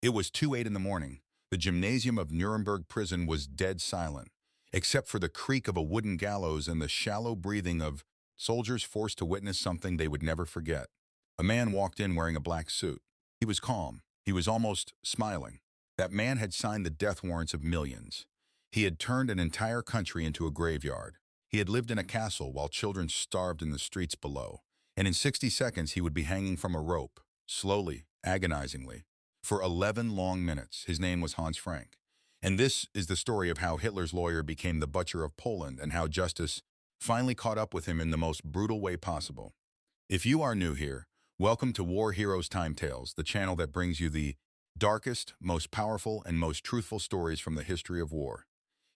It was 2:08 in the morning. The gymnasium of Nuremberg prison was dead silent, except for the creak of a wooden gallows and the shallow breathing of soldiers forced to witness something they would never forget. A man walked in wearing a black suit. He was calm. He was almost smiling. That man had signed the death warrants of millions. He had turned an entire country into a graveyard. He had lived in a castle while children starved in the streets below. And in 60 seconds he would be hanging from a rope, slowly, agonizingly. For 11 long minutes, his name was Hans Frank. And this is the story of how Hitler's lawyer became the butcher of Poland and how justice finally caught up with him in the most brutal way possible. If you are new here, welcome to War Heroes Time Tales, the channel that brings you the darkest, most powerful, and most truthful stories from the history of war.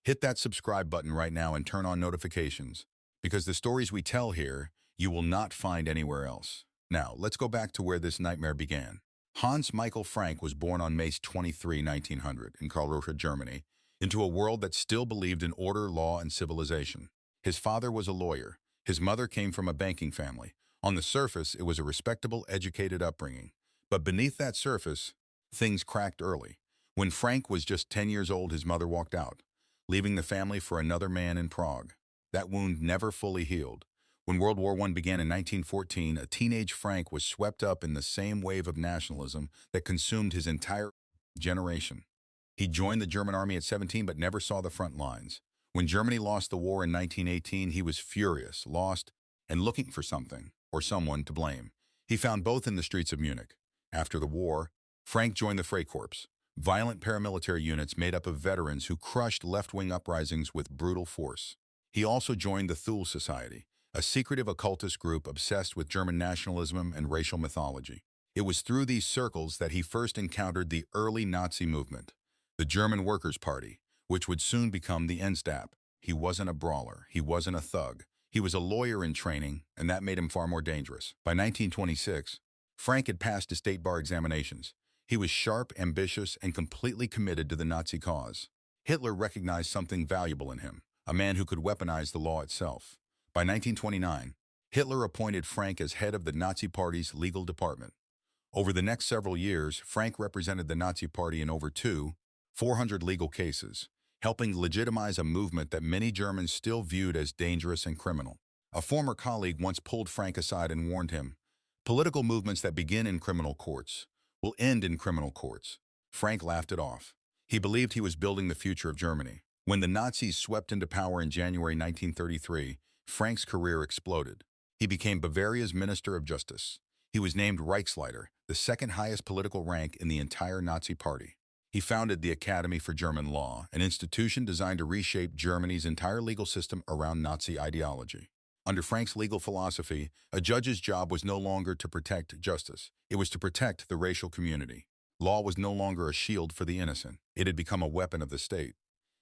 Hit that subscribe button right now and turn on notifications, because the stories we tell here, you will not find anywhere else. Now, let's go back to where this nightmare began. Hans Michael Frank was born on May 23, 1900, in Karlsruhe, Germany, into a world that still believed in order, law, and civilization. His father was a lawyer. His mother came from a banking family. On the surface, it was a respectable, educated upbringing. But beneath that surface, things cracked early. When Frank was just 10 years old, his mother walked out, leaving the family for another man in Prague. That wound never fully healed. When World War I began in 1914, a teenage Frank was swept up in the same wave of nationalism that consumed his entire generation. He joined the German army at 17 but never saw the front lines. When Germany lost the war in 1918, he was furious, lost, and looking for something, or someone, to blame. He found both in the streets of Munich. After the war, Frank joined the Freikorps, violent paramilitary units made up of veterans who crushed left-wing uprisings with brutal force. He also joined the Thule Society, a secretive occultist group obsessed with German nationalism and racial mythology. It was through these circles that he first encountered the early Nazi movement, the German Workers' Party, which would soon become the NSDAP. He wasn't a brawler. He wasn't a thug. He was a lawyer in training, and that made him far more dangerous. By 1926, Frank had passed his state bar examinations. He was sharp, ambitious, and completely committed to the Nazi cause. Hitler recognized something valuable in him, a man who could weaponize the law itself. By 1929, Hitler appointed Frank as head of the Nazi Party's legal department. Over the next several years, Frank represented the Nazi Party in over 400 legal cases, helping legitimize a movement that many Germans still viewed as dangerous and criminal. A former colleague once pulled Frank aside and warned him, "Political movements that begin in criminal courts will end in criminal courts." Frank laughed it off. He believed he was building the future of Germany. When the Nazis swept into power in January 1933, Frank's career exploded. He became Bavaria's Minister of Justice. He was named Reichsleiter, the second highest political rank in the entire Nazi Party. He founded the Academy for German Law, an institution designed to reshape Germany's entire legal system around Nazi ideology. Under Frank's legal philosophy, a judge's job was no longer to protect justice. It was to protect the racial community. Law was no longer a shield for the innocent. It had become a weapon of the state.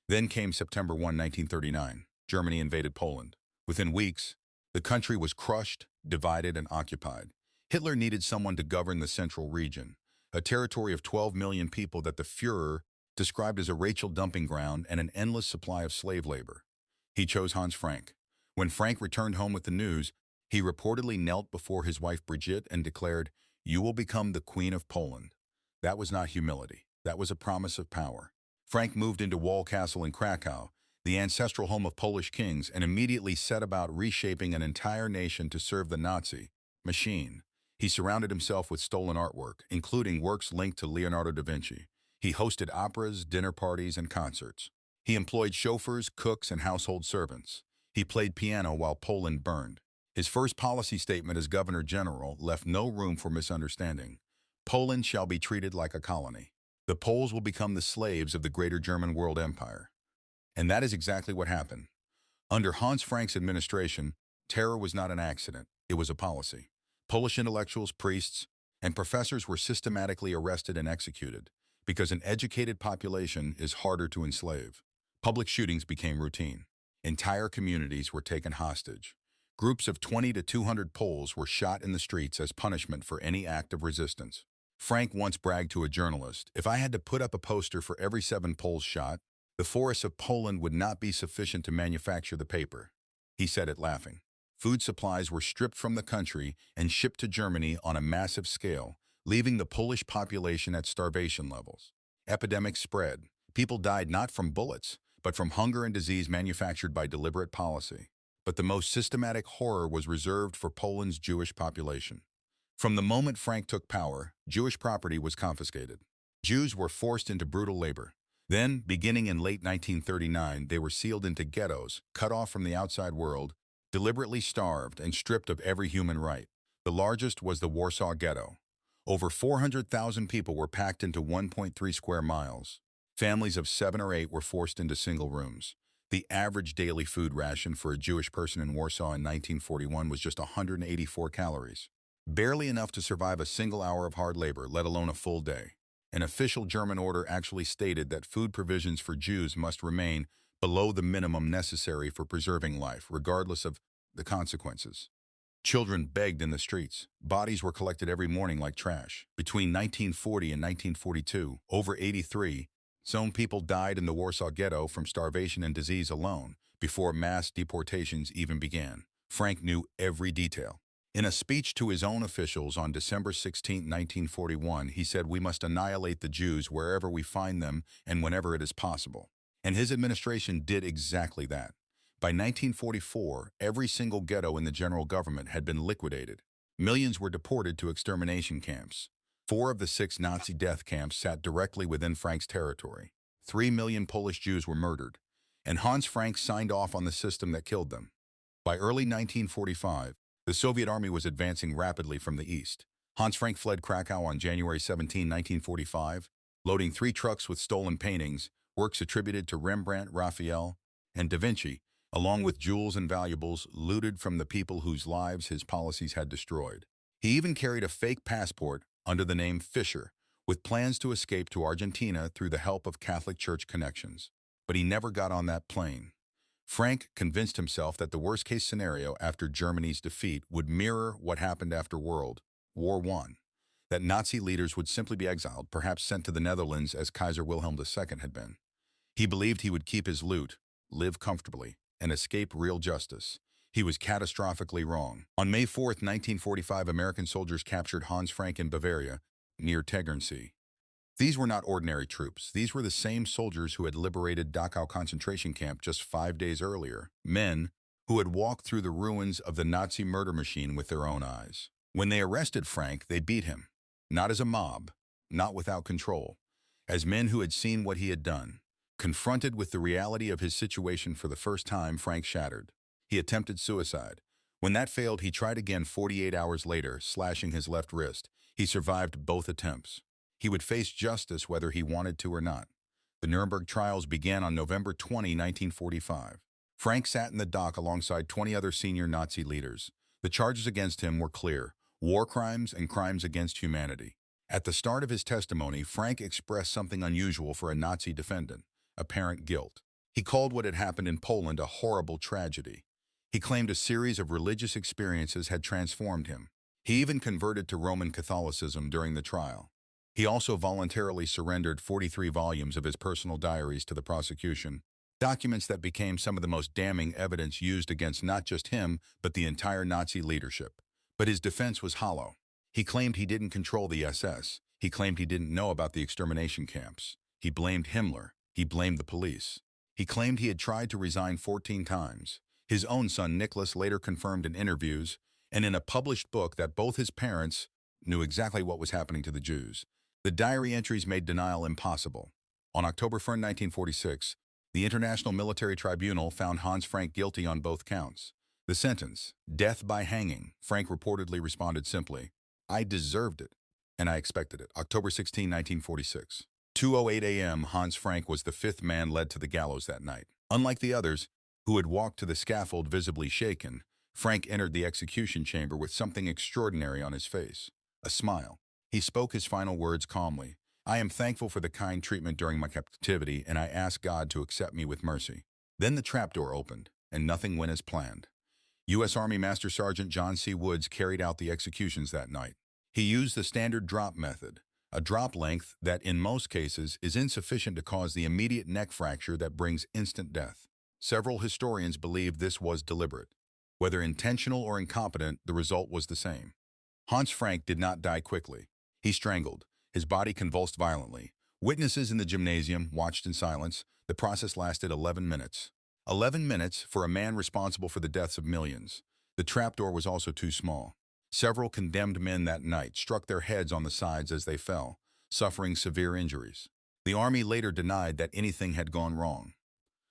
Then came September 1, 1939. Germany invaded Poland. Within weeks, the country was crushed, divided, and occupied. Hitler needed someone to govern the central region, a territory of 12 million people that the Führer described as a racial dumping ground and an endless supply of slave labor. He chose Hans Frank. When Frank returned home with the news, he reportedly knelt before his wife Brigitte and declared, "You will become the Queen of Poland." That was not humility. That was a promise of power. Frank moved into Wawel Castle in Krakow, the ancestral home of Polish kings, and immediately set about reshaping an entire nation to serve the Nazi machine. He surrounded himself with stolen artwork, including works linked to Leonardo da Vinci. He hosted operas, dinner parties, and concerts. He employed chauffeurs, cooks, and household servants. He played piano while Poland burned. His first policy statement as Governor General left no room for misunderstanding. Poland shall be treated like a colony. The Poles will become the slaves of the greater German world empire. And that is exactly what happened. Under Hans Frank's administration, terror was not an accident, it was a policy. Polish intellectuals, priests, and professors were systematically arrested and executed because an educated population is harder to enslave. Public shootings became routine. Entire communities were taken hostage. Groups of 20 to 200 Poles were shot in the streets as punishment for any act of resistance. Frank once bragged to a journalist, "If I had to put up a poster for every 7 Poles shot, the forests of Poland would not be sufficient to manufacture the paper." He said it laughing. Food supplies were stripped from the country and shipped to Germany on a massive scale, leaving the Polish population at starvation levels. Epidemics spread. People died not from bullets, but from hunger and disease manufactured by deliberate policy. But the most systematic horror was reserved for Poland's Jewish population. From the moment Frank took power, Jewish property was confiscated. Jews were forced into brutal labor. Then, beginning in late 1939, they were sealed into ghettos, cut off from the outside world, deliberately starved and stripped of every human right. The largest was the Warsaw Ghetto. Over 400,000 people were packed into 1.3 square miles. Families of 7 or 8 were forced into single rooms. The average daily food ration for a Jewish person in Warsaw in 1941 was just 184 calories. Barely enough to survive a single hour of hard labor, let alone a full day. An official German order actually stated that food provisions for Jews must remain below the minimum necessary for preserving life, regardless of the consequences. Children begged in the streets. Bodies were collected every morning like trash. Between 1940 and 1942, over 83 some people died in the Warsaw Ghetto from starvation and disease alone, before mass deportations even began. Frank knew every detail. In a speech to his own officials on December 16, 1941, he said, "We must annihilate the Jews wherever we find them and whenever it is possible." And his administration did exactly that. By 1944, every single ghetto in the general government had been liquidated. Millions were deported to extermination camps. 4 of the 6 Nazi death camps sat directly within Frank's territory. 3 million Polish Jews were murdered, and Hans Frank signed off on the system that killed them. By early 1945, the Soviet army was advancing rapidly from the east. Hans Frank fled Krakow on January 17, 1945, loading 3 trucks with stolen paintings, works attributed to Rembrandt, Raphael, and Da Vinci, along with jewels and valuables looted from the people whose lives his policies had destroyed. He even carried a fake passport under the name Fisher, with plans to escape to Argentina through the help of Catholic Church connections. But he never got on that plane. Frank convinced himself that the worst-case scenario after Germany's defeat would mirror what happened after World War I, that Nazi leaders would simply be exiled, perhaps sent to the Netherlands as Kaiser Wilhelm II had been. He believed he would keep his loot, live comfortably, and escape real justice. He was catastrophically wrong. On May 4, 1945, American soldiers captured Hans Frank in Bavaria, near Tegernsee. These were not ordinary troops. These were the same soldiers who had liberated Dachau concentration camp just 5 days earlier, men who had walked through the ruins of the Nazi murder machine with their own eyes. When they arrested Frank, they beat him, not as a mob, not without control, as men who had seen what he had done. Confronted with the reality of his situation for the first time, Frank shattered. He attempted suicide. When that failed, he tried again 48 hours later, slashing his left wrist. He survived both attempts. He would face justice whether he wanted to or not. The Nuremberg Trials began on November 20, 1945. Frank sat in the dock alongside 20 other senior Nazi leaders. The charges against him were clear: war crimes and crimes against humanity. At the start of his testimony, Frank expressed something unusual for a Nazi defendant: apparent guilt. He called what had happened in Poland a horrible tragedy. He claimed a series of religious experiences had transformed him. He even converted to Roman Catholicism during the trial. He also voluntarily surrendered 43 volumes of his personal diaries to the prosecution, documents that became some of the most damning evidence used against not just him, but the entire Nazi leadership. But his defense was hollow. He claimed he didn't control the SS. He claimed he didn't know about the extermination camps. He blamed Himmler. He blamed the police. He claimed he had tried to resign 14 times. His own son, Nicholas, later confirmed in interviews and in a published book that both his parents knew exactly what was happening to the Jews. The diary entries made denial impossible. On October 1, 1946, the International Military Tribunal found Hans Frank guilty on both counts. The sentence, death by hanging, Frank reportedly responded simply, "I deserved it, and I expected it." October 16, 1946. 2:08 a.m., Hans Frank was the 5th man led to the gallows that night. Unlike the others, who had walked to the scaffold visibly shaken, Frank entered the execution chamber with something extraordinary on his face: a smile. He spoke his final words calmly: "I am thankful for the kind treatment during my captivity, and I ask God to accept me with mercy." Then the trapdoor opened, and nothing went as planned. U.S. Army Master Sergeant John C. Woods carried out the executions that night. He used the standard drop method, a drop length that, in most cases, is insufficient to cause the immediate neck fracture that brings instant death. Several historians believe this was deliberate. Whether intentional or incompetent, the result was the same. Hans Frank did not die quickly. He strangled. His body convulsed violently. Witnesses in the gymnasium watched in silence. The process lasted 11 minutes. 11 minutes for a man responsible for the deaths of millions. The trapdoor was also too small. Several condemned men that night struck their heads on the sides as they fell, suffering severe injuries. The army later denied that anything had gone wrong.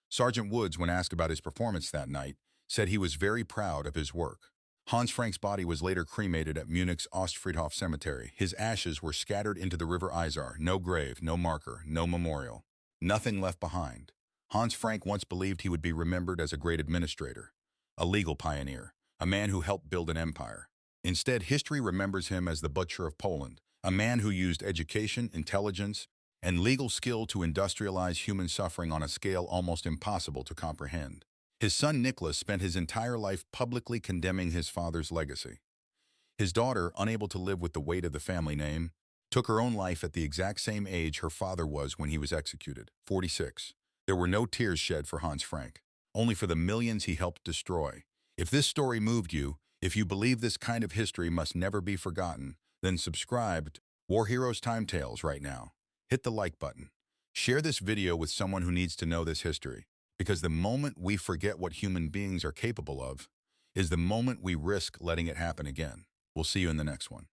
Sergeant Woods, when asked about his performance that night, said he was very proud of his work. Hans Frank's body was later cremated at Munich's Ostfriedhof Cemetery. His ashes were scattered into the River Isar. No grave, no marker, no memorial. Nothing left behind. Hans Frank once believed he would be remembered as a great administrator, a legal pioneer, a man who helped build an empire. Instead, history remembers him as the Butcher of Poland, a man who used education, intelligence, and legal skill to industrialize human suffering on a scale almost impossible to comprehend. His son Nicholas spent his entire life publicly condemning his father's legacy. His daughter, unable to live with the weight of the family name, took her own life at the exact same age her father was when he was executed, 46. There were no tears shed for Hans Frank, only for the millions he helped destroy. If this story moved you, if you believe this kind of history must never be forgotten, then subscribe to War Heroes Time Tales right now. Hit the like button. Share this video with someone who needs to know this history, because the moment we forget what human beings are capable of is the moment we risk letting it happen again. We'll see you in the next one.